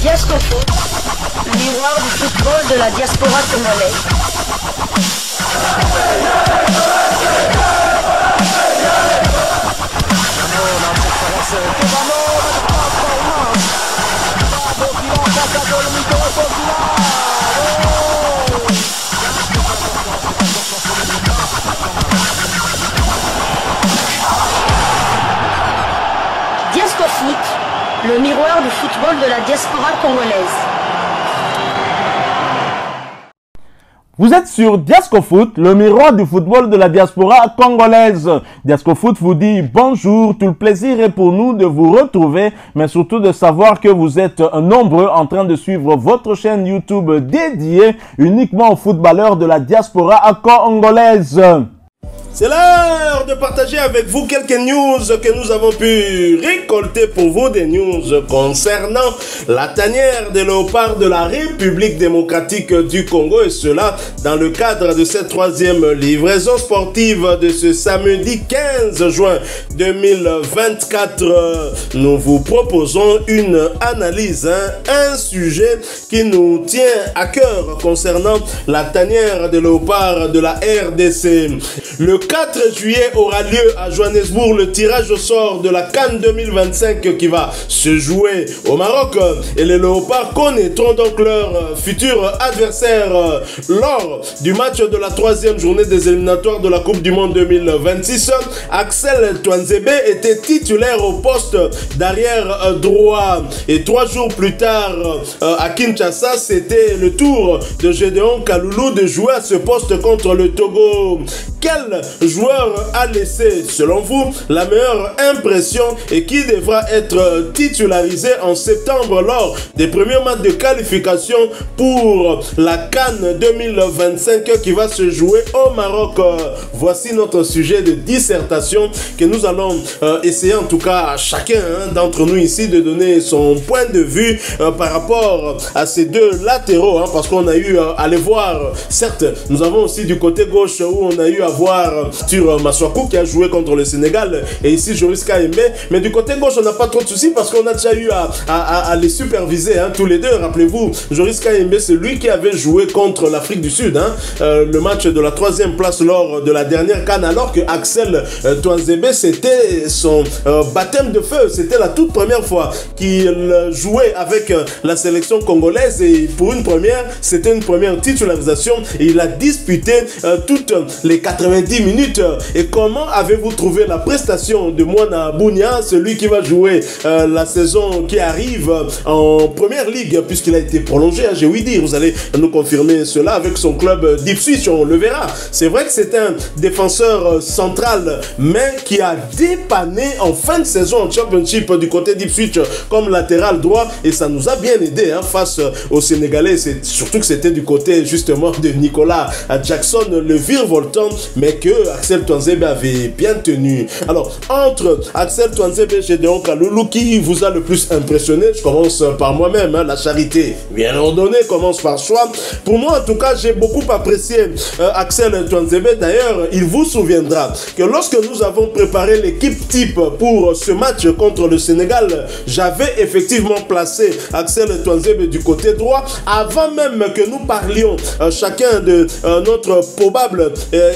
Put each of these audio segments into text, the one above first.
Diasco Foot, le miroir du football de la diaspora congolaise. Diasco Foot, le miroir du football de la diaspora congolaise. Vous êtes sur Diasco Foot, le miroir du football de la diaspora congolaise. Diasco Foot vous dit bonjour, tout le plaisir est pour nous de vous retrouver, mais surtout de savoir que vous êtes nombreux en train de suivre votre chaîne YouTube dédiée uniquement aux footballeurs de la diaspora congolaise. C'est l'heure de partager avec vous quelques news que nous avons pu récolter pour vous, des news concernant la tanière des léopards de la République démocratique du Congo, et cela dans le cadre de cette troisième livraison sportive de ce samedi 15 juin 2024. Nous vous proposons une analyse, un sujet qui nous tient à cœur concernant la tanière des léopards de la RDC. Le 4 juillet aura lieu à Johannesburg le tirage au sort de la CAN 2025 qui va se jouer au Maroc, et les Léopards connaîtront donc leur futur adversaire lors du match de la troisième journée des éliminatoires de la Coupe du Monde 2026. Axel Twanzebe était titulaire au poste d'arrière droit, et 3 jours plus tard à Kinshasa, c'était le tour de Gédéon Kaloulou de jouer à ce poste contre le Togo. Quel joueur a laissé, selon vous, la meilleure impression et qui devra être titularisé en septembre lors des premiers matchs de qualification pour la CAN 2025 qui va se jouer au Maroc? Voici notre sujet de dissertation que nous allons essayer, en tout cas à chacun d'entre nous ici, de donner son point de vue par rapport à ces deux latéraux, parce qu'on a eu à les voir. Certes, nous avons aussi du côté gauche où on a eu à voir sur Maswaku qui a joué contre le Sénégal, et ici Joris Kaembe, mais du côté gauche on n'a pas trop de soucis parce qu'on a déjà eu à les superviser tous les deux. Rappelez-vous, Joris Kaembe, c'est lui qui avait joué contre l'Afrique du Sud, le match de la troisième place lors de la dernière CAN, alors que Axel Twanzebe, c'était son baptême de feu, c'était la toute première fois qu'il jouait avec la sélection congolaise, et pour une première, c'était une première titularisation, et il a disputé toutes les 90 minutes. Et comment avez-vous trouvé la prestation de Mwana Bounia, celui qui va jouer la saison qui arrive en première ligue, puisqu'il a été prolongé, j'ai ouï dire, vous allez nous confirmer cela, avec son club d'Ipswich, on le verra. C'est vrai que c'est un défenseur central, mais qui a dépanné en fin de saison en Championship du côté d'Ipswich comme latéral droit, et ça nous a bien aidé face aux Sénégalais. C'est surtout que c'était du côté justement de Nicolas Jackson, le virevoltant, mais que Axel Twanzebe avait bien tenu. Alors, entre Axel Twanzebe et Gédéon Kaloulou, qui vous a le plus impressionné? Je commence par moi-même, la charité bien ordonnée commence par soi. Pour moi, en tout cas, j'ai beaucoup apprécié Axel Twanzebe. D'ailleurs, il vous souviendra que lorsque nous avons préparé l'équipe type pour ce match contre le Sénégal, j'avais effectivement placé Axel Twanzebe du côté droit, avant même que nous parlions chacun de notre probable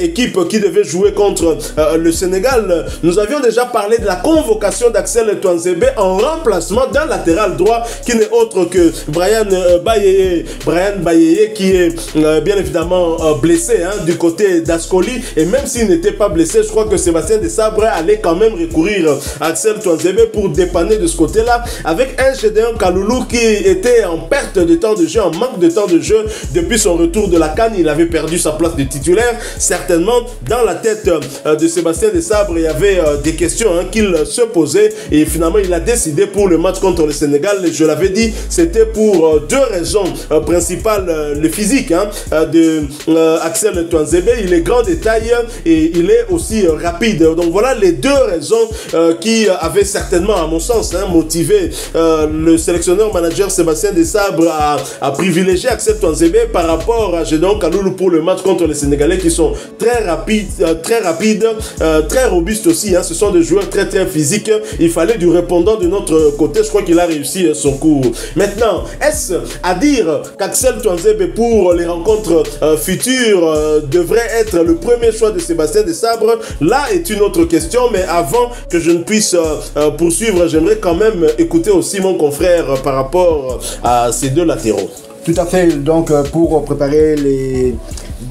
équipe qui devait jouer contre le Sénégal. Nous avions déjà parlé de la convocation d'Axel Twanzebe en remplacement d'un latéral droit qui n'est autre que Brian Bayeye. Brian Bayeye qui est bien évidemment blessé du côté d'Ascoli, et même s'il n'était pas blessé, je crois que Sébastien Desabre allait quand même recourir à Axel Twanzebe pour dépanner de ce côté-là, avec un Gédéon Kaloulou qui était en perte de temps de jeu, en manque de temps de jeu depuis son retour de la CAN. Il avait perdu sa place de titulaire. Certainement, dans la tête de Sébastien Desabre, il y avait des questions qu'il se posait, et finalement il a décidé pour le match contre le Sénégal. Je l'avais dit, c'était pour deux raisons principales. Le physique de Axel Twanzebe, il est grand de taille et il est aussi rapide. Donc voilà les deux raisons qui avaient certainement, à mon sens, motivé le sélectionneur manager Sébastien Desabre à privilégier Axel Twanzebe par rapport à Gédéon Kaloulou pour le match contre les Sénégalais, qui sont très rapides très rapide, très robuste aussi. Hein. Ce sont des joueurs très très physiques. Il fallait du répondant de notre côté. Je crois qu'il a réussi son coup. Maintenant, est-ce à dire qu'Axel Tuanzebe pour les rencontres futures devrait être le premier choix de Sébastien Desabre? Là est une autre question, mais avant que je ne puisse poursuivre, j'aimerais quand même écouter aussi mon confrère par rapport à ces deux latéraux. Tout à fait. Donc, pour préparer les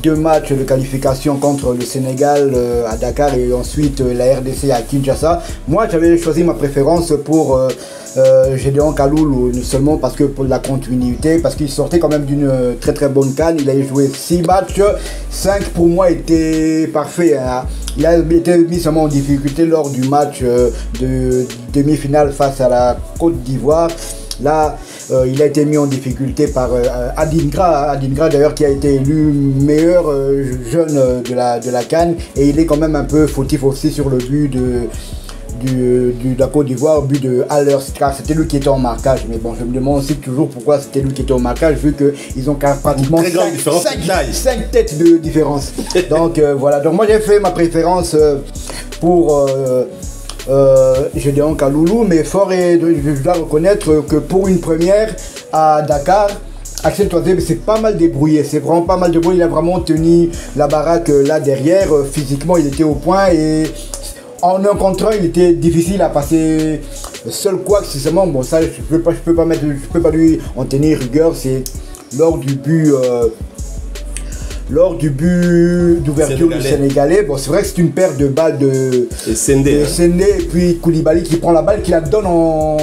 2 matchs de qualification contre le Sénégal à Dakar et ensuite la RDC à Kinshasa, moi j'avais choisi ma préférence pour Gédéon Kaloulou, seulement parce que pour la continuité, parce qu'il sortait quand même d'une très très bonne CAN. Il a joué 6 matchs, 5 pour moi étaient parfaits. Hein. Il a été mis seulement en difficulté lors du match de demi-finale face à la Côte d'Ivoire. Là, il a été mis en difficulté par Adingra d'ailleurs, qui a été élu meilleur jeune de la CAN, et il est quand même un peu fautif aussi sur le but de la Côte d'Ivoire, but de Haller. C'était lui qui était en marquage, mais bon, je me demande aussi toujours pourquoi c'était lui qui était en marquage, vu qu'ils ont pratiquement 5 têtes de différence. Donc voilà, donc moi j'ai fait ma préférence pour Gédéon Kaloulou, mais je dois reconnaître que pour une première à Dakar, Axel Tuanzebe s'est pas mal débrouillé, c'est vraiment pas mal débrouillé. Il a vraiment tenu la baraque là derrière. Physiquement il était au point, et en un contre un il était difficile à passer. Seul quoi que c'est seulement, bon ça je peux pas lui en tenir rigueur, c'est lors du but d'ouverture du Sénégalais. Bon, c'est vrai que c'est une paire de balles de Sendé, et puis Koulibaly qui prend la balle, qui la donne en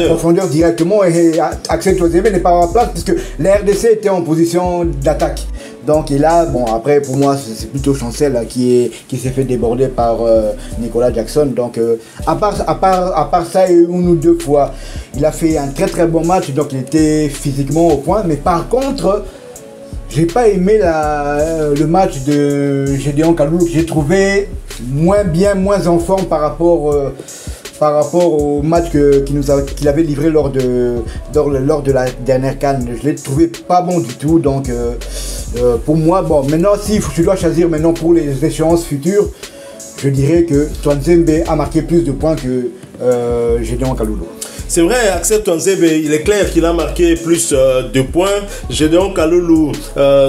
profondeur directement, et Axel Tuanzebe n'est pas en place puisque la RDC était en position d'attaque. Donc, et là, bon, après, pour moi, c'est plutôt Chancel là, qui s'est fait déborder par Nicolas Jackson. Donc, à part ça, une ou 2 fois, il a fait un très très bon match, donc il était physiquement au point. Mais par contre, j'ai pas aimé le match de Gédéon Kaloulou, que j'ai trouvé moins en forme par rapport au match qu'il avait livré lors de la dernière CAN. Je l'ai trouvé pas bon du tout. Donc pour moi, bon, maintenant si je dois choisir maintenant pour les échéances futures, je dirais que Tuanzebe a marqué plus de points que Gédéon Kaloulou. C'est vrai, Axel Tuanzebe, il est clair qu'il a marqué plus de points. Gédéon Kaloulou,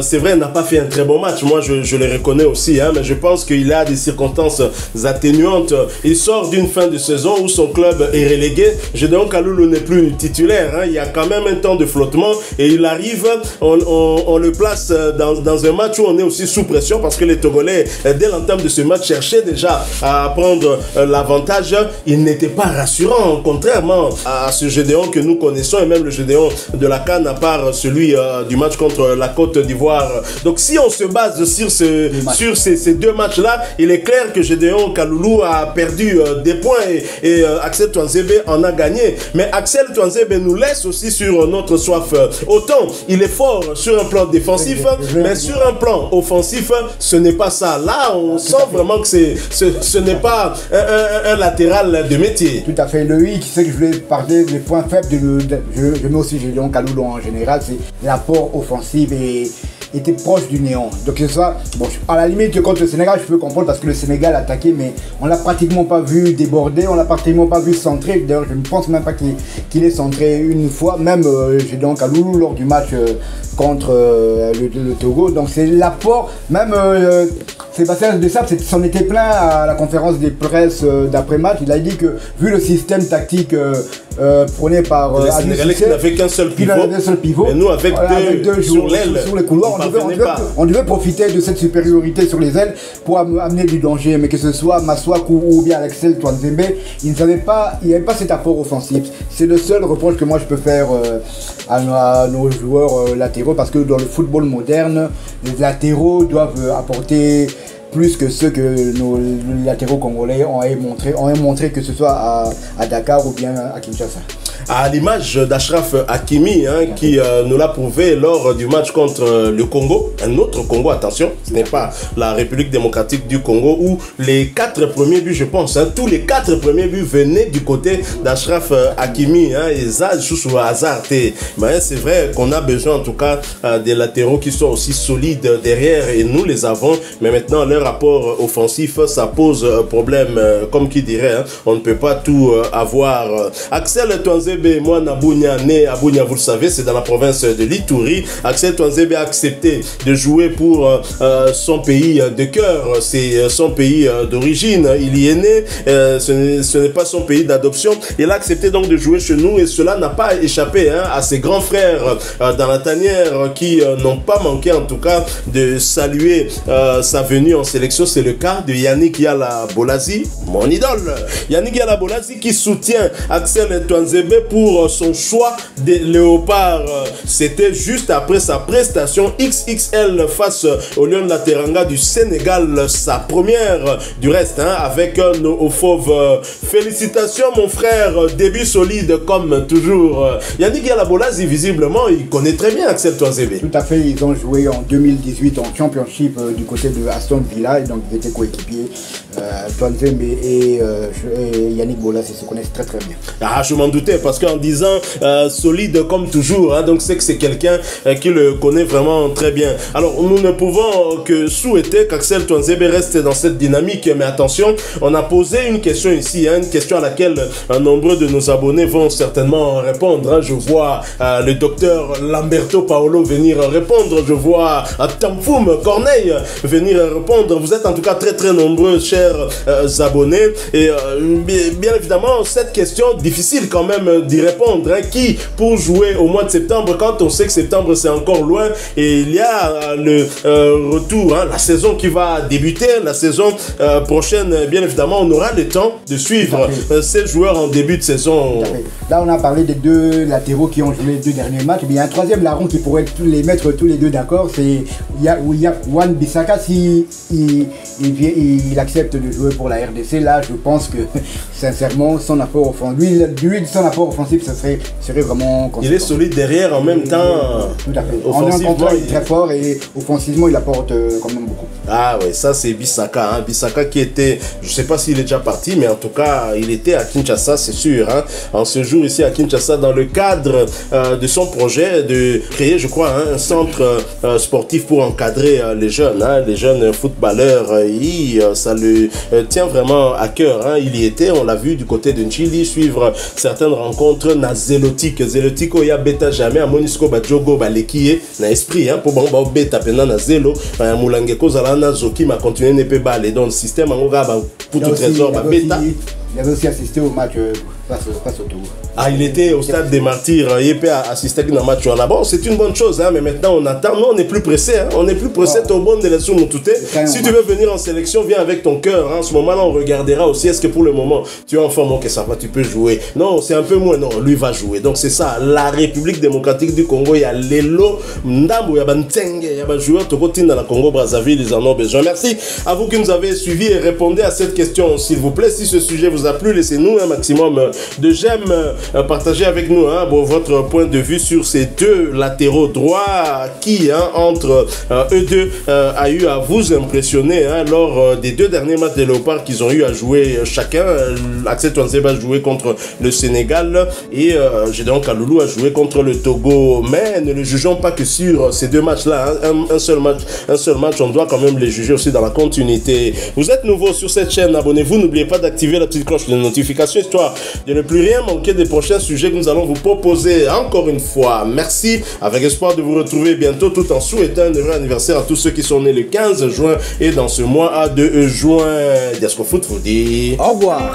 c'est vrai, n'a pas fait un très bon match. Moi, je le reconnais aussi, hein, mais je pense qu'il a des circonstances atténuantes. Il sort d'une fin de saison où son club est relégué. Gédéon Kaloulou n'est plus titulaire. Hein. Il y a quand même un temps de flottement et il arrive, on le place dans un match où on est aussi sous pression parce que les Togolais, dès l'entame de ce match, cherchaient déjà à prendre l'avantage. Il n'était pas rassurant, contrairement à ce Gédéon que nous connaissons, et même le Gédéon de la CAN, à part celui du match contre la Côte d'Ivoire. Donc si on se base sur ces 2 matchs-là, il est clair que Gédéon Kaloulou a perdu des points et Axel Tuanzebe en a gagné. Mais Axel Tuanzebe nous laisse aussi sur notre soif. Autant il est fort sur un plan défensif, mais sur un plan offensif, ce n'est pas ça. Là, on sent vraiment que ce n'est pas un latéral de métier. Tout à fait. Le hic, c'est que je voulais parler des points faibles je mets aussi Gédéon Kaloulou en général, c'est l'apport offensif et était proche du néant. Donc c'est ça, bon, à la limite contre le Sénégal je peux comprendre parce que le Sénégal a attaqué, mais on l'a pratiquement pas vu déborder, on l'a pratiquement pas vu centrer. D'ailleurs je ne pense même pas qu'il ait centré une fois, même Gédéon Kaloulou lors du match contre le Togo. Donc c'est l'apport, même Sébastien Desabre s'en était plein à la conférence des presse d'après-match. Il a dit que vu le système tactique prôné par les Sénégalais qui n'avaient qu'un seul pivot, et nous avec deux sur l'aile, sur les couloirs, on devait profiter de cette supériorité sur les ailes pour amener du danger. Mais que ce soit Maswaku ou bien Axel Tuanzebe, il n'y avait pas cet apport offensif. C'est le seul reproche que moi je peux faire à nos joueurs latéraux, parce que dans le football moderne, les latéraux doivent apporter plus que ceux que nos latéraux congolais ont montré, que ce soit à Dakar ou bien à Kinshasa. À l'image d'Achraf Hakimi, hein, qui nous l'a prouvé lors du match contre le Congo, un autre Congo, attention, ce n'est pas la République démocratique du Congo, où les 4 premiers buts, je pense, hein, tous les 4 premiers buts venaient du côté d'Achraf Hakimi, hein, et ça, sous hasard. Mais c'est vrai qu'on a besoin en tout cas des latéraux qui sont aussi solides derrière, et nous les avons, mais maintenant l'heure rapport offensif, ça pose problème, comme qui dirait, hein, on ne peut pas tout avoir. Axel Tuanzebe, moi Nabounia, né à Bunia, vous le savez, c'est dans la province de l'Ituri. Axel Tuanzebe a accepté de jouer pour son pays de cœur, c'est son pays d'origine, il y est né, ce n'est pas son pays d'adoption. Il a accepté donc de jouer chez nous et cela n'a pas échappé à ses grands frères dans la tanière qui n'ont pas manqué en tout cas de saluer sa venue en sélection. C'est le cas de Yannick Yala Bolazi, mon idole. Yannick Yala Bolazi qui soutient Axel Tuanzebe pour son choix des Léopards. C'était juste après sa prestation XXL face au Lion de la Teranga du Sénégal, sa première du reste avec nos fauves. Félicitations mon frère, début solide comme toujours. Yannick Yala Bolazi, visiblement, il connaît très bien Axel Tuanzebe. Tout à fait, ils ont joué en 2018 en championship du côté de Aston Villa, et donc ils étaient coéquipiers. Tuanzebe et Yannick Bolazi se connaissent très très bien. Ah, je m'en doutais, parce qu'en disant solide comme toujours, donc c'est que c'est quelqu'un qui le connaît vraiment très bien. Alors, nous ne pouvons que souhaiter qu'Axel Tuanzebe reste dans cette dynamique, mais attention, on a posé une question ici, une question à laquelle nombreux de nos abonnés vont certainement répondre. Je vois le docteur Lamberto Paolo venir répondre, je vois Tamfoum Corneille venir répondre. Vous êtes en tout cas très très nombreux, chers abonnés, et bien évidemment cette question difficile quand même d'y répondre, qui pour jouer au mois de septembre, quand on sait que septembre c'est encore loin, et il y a le retour, la saison qui va débuter, la saison prochaine, bien évidemment on aura le temps de suivre ces joueurs en début de saison. Là on a parlé des deux latéraux qui ont joué les deux derniers matchs, mais il y a un troisième larron qui pourrait les mettre tous les deux d'accord, c'est Wan Bissaka. Si il accepte de jouer pour la RDC, là je pense que sincèrement son apport offensif ça serait vraiment conséquent. Il est solide derrière en même temps. Tout à fait. En un contre il est très fort et offensivement il apporte quand même beaucoup. Ah ouais, ça c'est Bissaka, Bissaka qui était, je sais pas s'il est déjà parti, mais en tout cas il était à Kinshasa, c'est sûr, en ce jour ici à Kinshasa, dans le cadre de son projet de créer, je crois, un centre sportif pour encadrer les jeunes footballeurs. Ça le tient vraiment à cœur. Il y était, on l'a vu du côté de Chili, suivre certaines rencontres na Zélotique oya beta jamais à Monisco Badjogo Balekie na esprit pour bon beta pena na zélo Moulange Kozala na Zoki m'a continué ne peut pas aller dans le système en pour tout trésor beta. Il avait aussi assisté au match face au Togo. Ah, il était au stade des Martyrs, il peut assister à un match là. Bon, c'est une bonne chose, mais maintenant on attend. Non, on n'est plus pressé. On n'est plus pressé. Au bon de la si tu veux venir en sélection, viens avec ton cœur. En ce moment-là, on regardera aussi. Est-ce que pour le moment, tu es en forme, que ça va, tu peux jouer. Non, c'est un peu moins. Non, lui va jouer. Donc c'est ça. La République démocratique du Congo, il y a Lelo, Ndambo, il y a Bantenge, il y a un joueur Togotine dans la Congo-Brazzaville, ils en ont besoin. Merci à vous qui nous avez suivis et répondez à cette question, s'il vous plaît. Si ce sujet vous a plu, laissez-nous un maximum de j'aime, partagez avec nous votre point de vue sur ces deux latéraux droits qui, entre eux deux, a eu à vous impressionner lors des deux derniers matchs des Léopards qu'ils ont eu à jouer chacun. Axel Tuanzebe a joué contre le Sénégal et Gédéon Kaloulou a joué contre le Togo. Mais ne le jugeons pas que sur ces deux matchs-là, un seul match, on doit quand même les juger aussi dans la continuité. Vous êtes nouveau sur cette chaîne, abonnez-vous, n'oubliez pas d'activer la petite cloche de notification histoire de ne plus rien manquer des prochains sujets que nous allons vous proposer. Encore une fois, merci, avec espoir de vous retrouver bientôt, tout en souhaitant un heureux anniversaire à tous ceux qui sont nés le 15 juin et dans ce mois de juin. Diasco Foot vous dit au revoir.